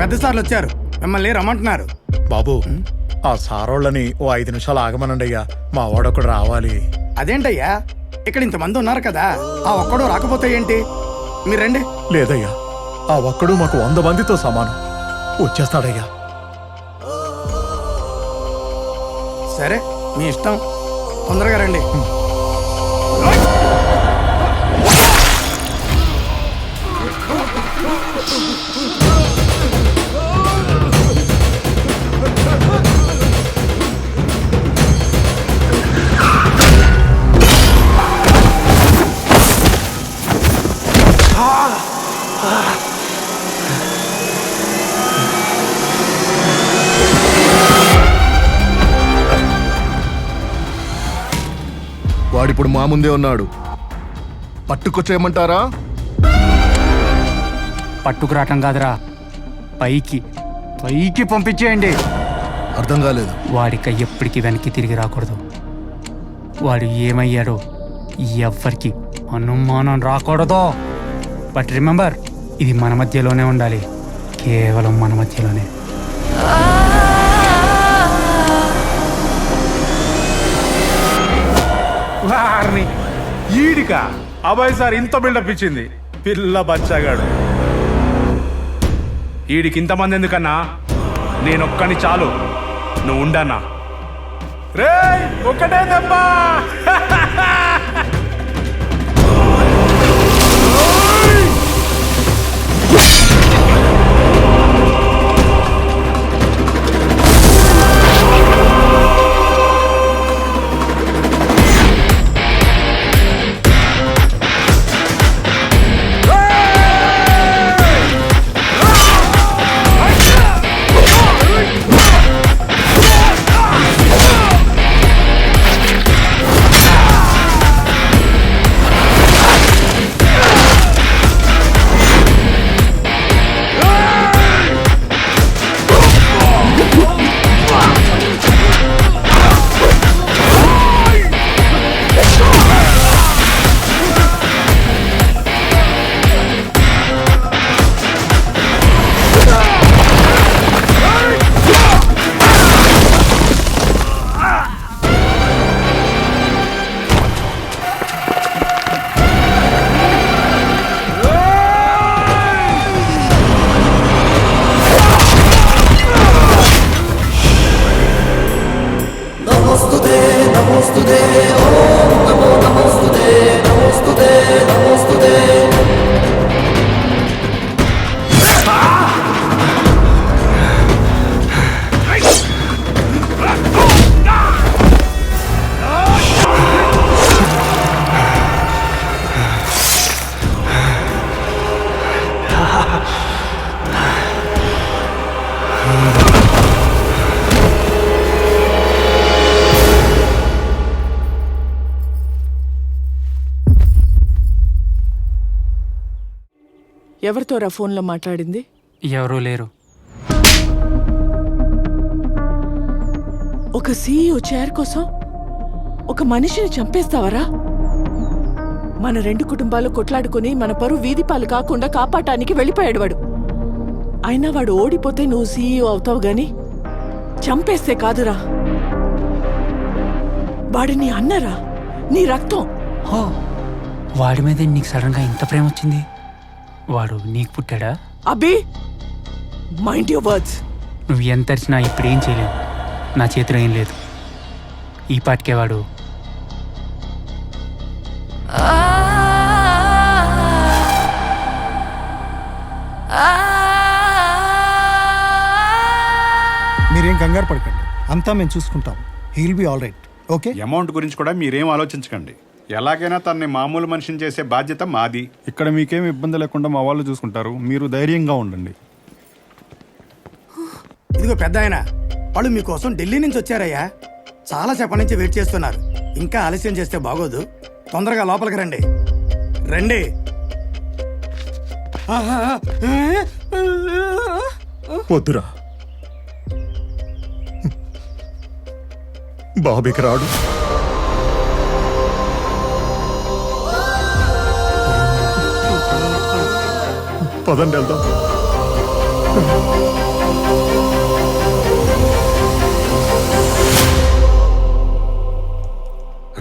పెద్ద సార్లు వచ్చారు, మిమ్మల్ని రమ్మంటున్నారు. బాబు ఆ సారోళ్ళని ఓ 5 నిమిషాలు ఆగమనండి అయ్యా, మా వాడొకడు రావాలి. అదేంటయ్యా, ఇక్కడ ఇంతమంది ఉన్నారు కదా, ఆ ఒక్కడు రాకపోతే ఏంటి? మీరు రండి. లేదయ్యా, ఆ ఒక్కడు మాకు 100 మందితో సమానం. వచ్చేస్తాడయ్యా. సరే మీ ఇష్టం, తొందరగా రండి. వాడిప్పుడు మా ముందే ఉన్నాడు. పట్టుకొచ్చేయమంటారా? పట్టుకురావటం కాదురా, పైకి పైకి పంపించేయండి. అర్థం కాలేదు. వాడిక ఎప్పటికీ వెనక్కి తిరిగి రాకూడదు. వాడు ఏమయ్యాడో ఎవ్వరికి అనుమానం రాకూడదు. బట్ రిమెంబర్, ఇది మన మధ్యలోనే ఉండాలి, కేవలం మన మధ్యలోనే. వారిని ఈడిక అభయ్ సార్ ఇంత బిల్డప్ ఇచ్చింది. పిల్ల బచ్చగాడు ఈడికి ఇంతమంది ఎందుకన్నా? నేనొక్కని చాలు, నువ్వు ఉండన్నా. రే ఒక్కటే దెబ్బ. ఎవరితోరా ఫోన్లో మాట్లాడింది? ఎవరూ లేరు. ఒక సీఈఓ చైర్ కోసం ఒక మనిషిని చంపేస్తావరా? మన 2 కుటుంబాలు కొట్లాడుకుని మన పరువు వీధిపాలు కాకుండా కాపాడటానికి వెళ్ళిపోయాడు వాడు. అయినా వాడు ఓడిపోతే నువ్వు సీఈఓ అవుతావు గాని చంపేస్తే కాదురా. వాడి నీ అన్నరా, నీ రక్తం. హో, వాడి మీద నీకు సడన్గా ఇంత ప్రేమ వచ్చింది? వాడు నీకు పుట్టాడా? అబ్బి, మైండ్ యువర్ వర్డ్స్. నువ్వు ఎంత అరిచినా ఇప్పుడు ఏం చేయలేవు. నా చేతిలో ఏం లేదు. ఈ పాటికే వాడు మీరేం కంగారు పడకండి, అంతా మేము చూసుకుంటాం. He'll be all right. Okay. Amount గురించి కూడా మీరేం ఆలోచించకండి. ఎలాగైనా తనని మామూలు మనిషిని చేసే బాధ్యత మాది. ఇక్కడ మీకేం ఇబ్బంది లేకుండా మా వాళ్ళు చూసుకుంటారు, మీరు ధైర్యంగా ఉండండి. ఇదిగో పెద్ద ఆయన, వాళ్ళు మీకోసం ఢిల్లీ నుంచి వచ్చారయ్యా. చాలా సేపటి నుంచి వెయిట్ చేస్తున్నారు. ఇంకా ఆలస్యం చేస్తే బాగోదు. తొందరగా లోపలికి రండి. రండి. వద్దురా, బాబీకి రాడు. పదండి వెళ్దాం.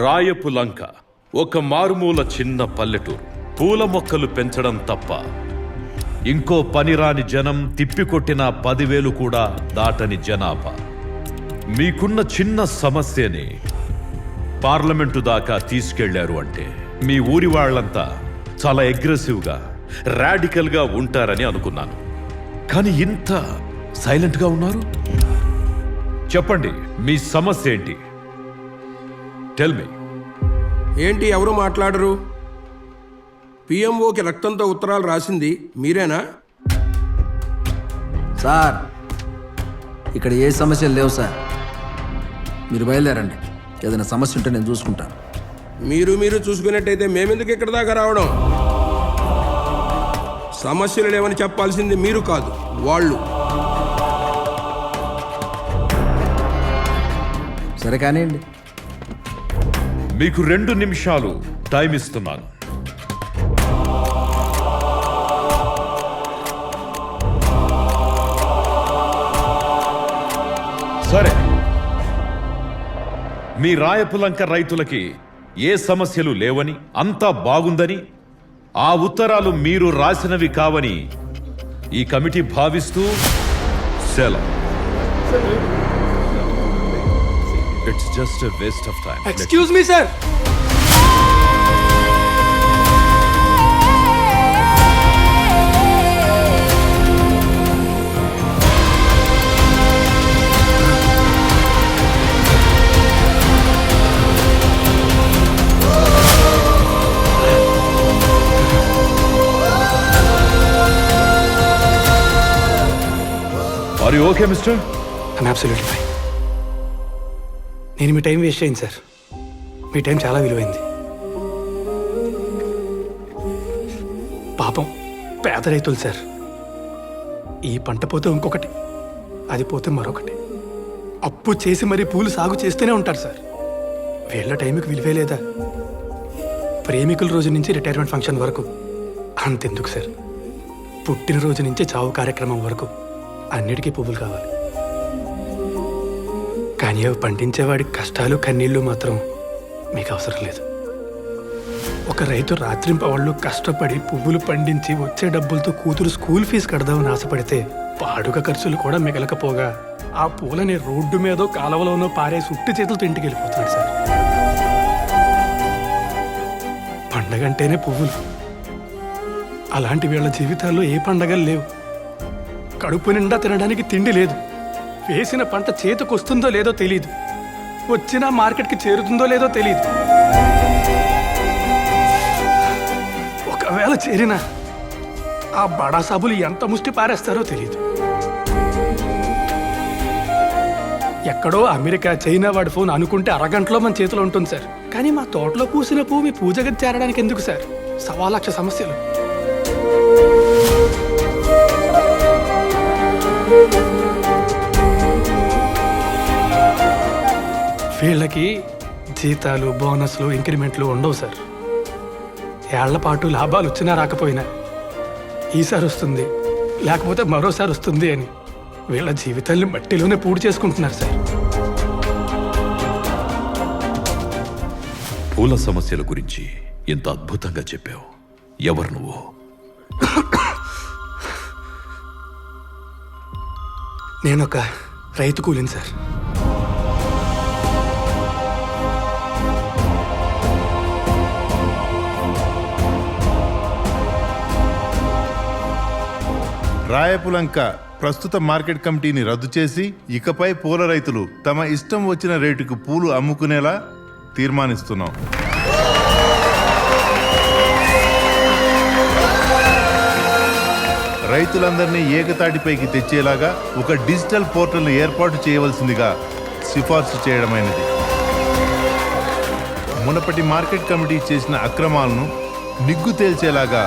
రాయపులంక ఒక మారుమూల చిన్న పల్లెటూరు. పూల మొక్కలు పెంచడం తప్ప ఇంకో పనిరాని జనం, తిప్పికొట్టిన 10,000 కూడా దాటని జనాభా. మీకున్న చిన్న సమస్యని పార్లమెంటు దాకా తీసుకెళ్లారు అంటే మీ ఊరి వాళ్ళంతా చాలా అగ్రెసివ్గా, రాడికల్గా ఉంటారని అనుకున్నాను. కానీ ఇంత సైలెంట్గా ఉన్నారు. చెప్పండి, మీ సమస్య ఏంటి? Tell me. ఏంటి ఎవరు మాట్లాడరు? పిఎంఓకి రక్తంతో ఉత్తరాలు రాసింది మీరేనా? సార్, ఇక్కడ ఏ సమస్యలు లేవు సార్. మీరు బయలుదేరండి. ఏదైనా సమస్య ఉంటే నేను చూసుకుంటాను. మీరు చూసుకున్నట్టయితే మేమెందుకు ఇక్కడ దాకా రావడం? సమస్యలు లేవని చెప్పాల్సింది మీరు కాదు, వాళ్ళు. సరే కానివ్వండి. మీకు 2 నిమిషాలు టైం ఇస్తున్నాను. సరే, మీ రాయపులంక రైతులకి ఏ సమస్యలు లేవని, అంతా బాగుందని, ఆ ఉత్తరాలు మీరు రాసినవి కావని ఈ కమిటీ భావిస్తూ సెలవు. It's just a waste of time. Excuse me sir. Are you okay mister? I'm absolutely fine. నేను మీ టైం వేస్ట్ చేయను సార్. మీ టైం చాలా విలువైంది. పాపం పేద రైతులు సార్. ఈ పంట పోతే ఇంకొకటి, అది పోతే మరొకటి. అప్పు చేసి మరీ పూలు సాగు చేస్తూనే ఉంటారు సార్. వీళ్ళ టైంకి విలువే లేదా? ప్రేమికుల రోజు నుంచి రిటైర్మెంట్ ఫంక్షన్ వరకు అంతెందుకు సార్, పుట్టినరోజు నుంచి చావు కార్యక్రమం వరకు అన్నిటికీ పువ్వులు కావాలి. కానీ అవి పండించేవాడి కష్టాలు, కన్నీళ్లు మాత్రం మీకు అవసరం లేదు. ఒక రైతు రాత్రింపవాళ్ళు కష్టపడి పువ్వులు పండించి వచ్చే డబ్బులతో కూతురు స్కూల్ ఫీజు కడదామని ఆశపడితే పాడుగ ఖర్చులు కూడా మిగలకపోగా ఆ పూలని రోడ్డు మీదో కాలువలోనో పారేసి ఉట్టి చేతులతో ఇంటికి వెళ్ళిపోతున్నాడు సార్. పండగంటేనే పువ్వులు. అలాంటి వీళ్ళ జీవితాల్లో ఏ పండగలు లేవు. కడుపు నిండా తినడానికి తిండి లేదు. వేసిన పంట చేతికొస్తుందో లేదో తెలియదు. వచ్చినా మార్కెట్కి చేరుతుందో లేదో తెలియదు. ఒకవేళ చేరినా ఆ బడా సాబులు ఎంత ముష్టి పారేస్తారో తెలియదు. ఎక్కడో అమెరికా, చైనా వాడి ఫోన్ అనుకుంటే అరగంటలో మన చేతిలో ఉంటుంది సార్. కానీ మా తోటలో పూసిన పువ్వు మీ పూజ గది చేరడానికి ఎందుకు సార్? 1,00,000 సమస్యలు. వీళ్ళకి జీతాలు, బోనస్లు, ఇంక్రిమెంట్లు ఉండవు సార్. ఏళ్ల పాటు లాభాలు వచ్చినా రాకపోయినా ఈసారి వస్తుంది, లేకపోతే మరోసారి వస్తుంది అని వీళ్ళ జీవితాల్ని మట్టిలోనే పూడి చేసుకుంటున్నారు సార్. పూల సమస్యల గురించి ఇంత అద్భుతంగా చెప్పావు. ఎవరు నువ్వు? నేనొక రైతు కూలిని సార్. రాయపులంక ప్రస్తుత మార్కెట్ కమిటీని రద్దు చేసి ఇకపై పూల రైతులు తమ ఇష్టం వచ్చిన రేటుకు పూలు అమ్ముకునేలా తీర్మానిస్తున్నాం. రైతులందరినీ ఏకతాటిపైకి తెచ్చేలాగా ఒక డిజిటల్ పోర్టల్ను ఏర్పాటు చేయవలసిందిగా సిఫార్సు చేయడమైనది. మునపటి మార్కెట్ కమిటీ చేసిన అక్రమాలను నిగ్గు తేల్చేలాగా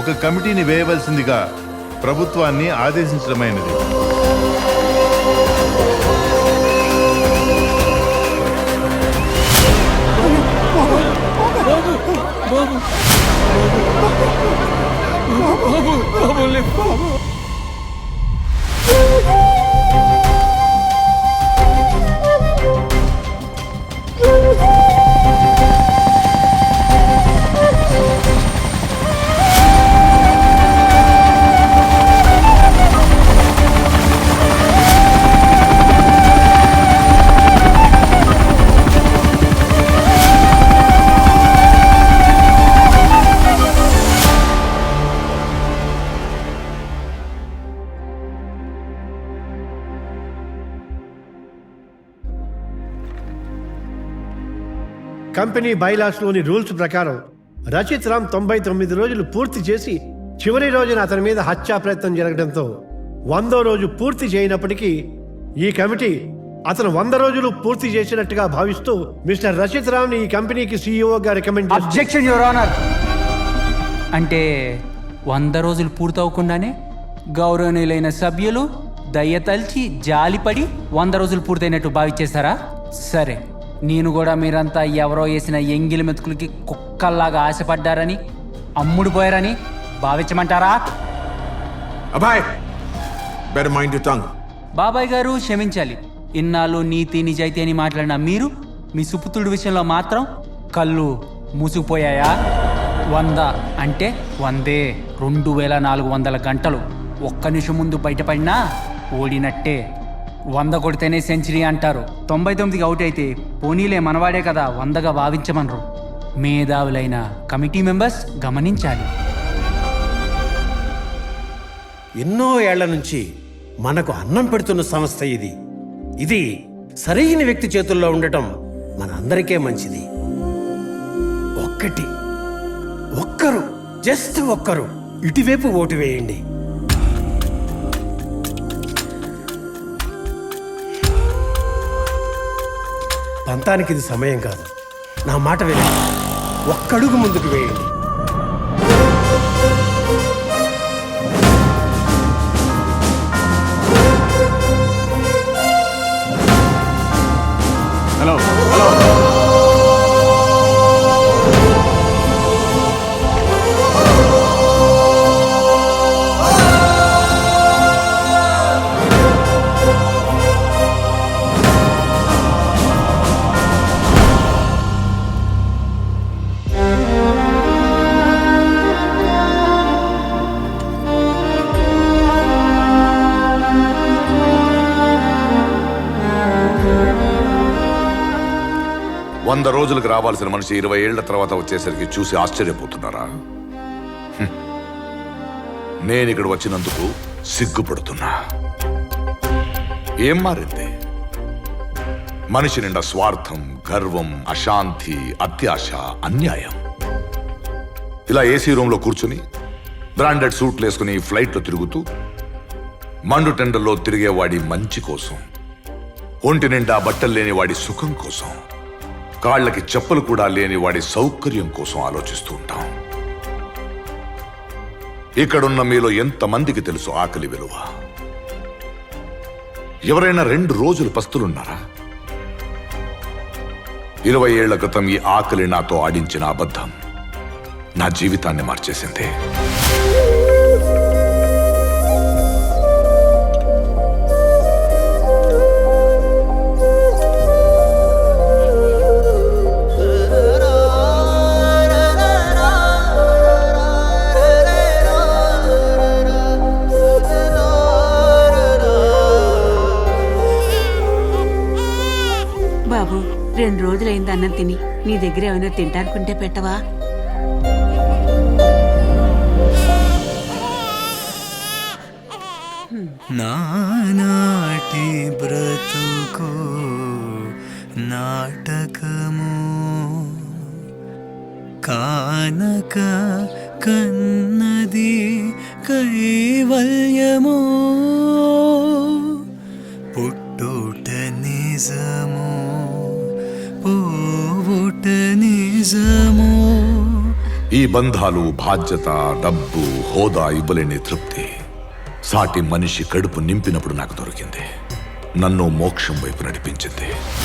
ఒక కమిటీని వేయవలసిందిగా ప్రభుత్వాన్ని ఆదేశించడమైనది. బాబు కంపెనీ బైలాస్లోని రూల్స్ ప్రకారం రచిత్ రామ్ 99 రోజులు పూర్తి చేసి చివరి రోజున అతని మీద హత్యా ప్రయత్నం జరగడంతో 100వ రోజు పూర్తి చేయనప్పటికీ ఈ కమిటీ అతను 100 రోజులు పూర్తి చేసినట్టుగా భావిస్తూ మిస్టర్ రచిత్ రామ్ ని ఈ కంపెనీకి సీఈఓగా రికమెండ్ చేస్తుంది. Objection your honour. అంటే 100 రోజులు పూర్తవకుండానే గౌరవనీయులైన సభ్యులు దయ్యతల్చి జాలిపడి 100 రోజులు పూర్తయినట్టు భావించేశారా? సరే, నేను కూడా మీరంతా ఎవరో వేసిన ఎంగిలి మెతుకులకి కుక్కల్లాగా ఆశపడ్డారని అమ్ముడుపోయారని భావించమంటారా? అబ్బాయ్, బెటర్ మైండ్ యువర్ టంగ్. బాబాయ్ గారు క్షమించాలి. ఇన్నాళ్ళు నీతి నిజాయితీ అని మాట్లాడిన మీరు మీ సుపుత్రుడి విషయంలో మాత్రం కళ్ళు మూసుకుపోయాయా? 100 అంటే 100. 2400 గంటలు ఒక్క నిమిషం ముందు బయటపడినా ఓడినట్టే. 100 కొడితేనే సెంచరీ అంటారు. 99కి అవుట్ అయితే పోనీలే మనవాడే కదా 100గా భావించమనరు. మేధావులైన కమిటీ మెంబర్స్ గమనించాలి. ఎన్నో ఏళ్ల నుంచి మనకు అన్నం పెడుతున్న సంస్థ ఇది సరైన వ్యక్తి చేతుల్లో ఉండటం మన అందరికీ మంచిది. ఒక్కరు జస్ట్ ఒక్కరు ఇటువైపు ఓటు వేయండి. పంతానికి ఇది సమయం కాదు. నా మాట వినండి. ఒక్కడుగు ముందుకు వేయండి. హలో వంద రోజులకు రావాల్సిన మనిషి 20 ఏళ్ల తర్వాత వచ్చేసరికి చూసి ఆశ్చర్యపోతున్నారా? నేను ఇక్కడ వచ్చినందుకు సిగ్గుపడుతున్నా. ఏం మారింది? మనిషి నిండా స్వార్థం, గర్వం, అశాంతి, అత్యాశ, అన్యాయం. ఇలా ఏసీ రూమ్లో కూర్చుని బ్రాండెడ్ సూట్లు వేసుకుని ఫ్లైట్లో తిరుగుతూ మండు టెండర్లో తిరిగేవాడి మంచి కోసం, ఒంటి నిండా బట్టలు లేని వాడి సుఖం కోసం, కాళ్ళకి చెప్పులు కూడా లేని వాడి సౌకర్యం కోసం ఆలోచిస్తూ ఉంటాం. ఇక్కడున్న మీలో ఎంతమందికి తెలుసు ఆకలి విలువ? ఎవరైనా 2 రోజులు పస్తులున్నారా? 20 ఏళ్ల క్రితం ఈ ఆకలి నాతో ఆడించిన అబద్ధం నా జీవితాన్ని మార్చేసింది. బాబు, 2 రోజులైంది అన్నం తిని. నీ దగ్గర ఏమైనా తింటానుకుంటే పెట్టవా? నానాటి బ్రతుకు నాటకము కానక కన్నది కైవల్యము, పుట్టుట నిజము పోవుట నిజము. ఈ బంధాలు, బాధ్యత, డబ్బు, హోదా ఇవ్వలేని తృప్తి సాటి మనిషి కడుపు నింపినప్పుడు నాకు దొరికింది. నన్ను మోక్షం వైపు నడిపించింది.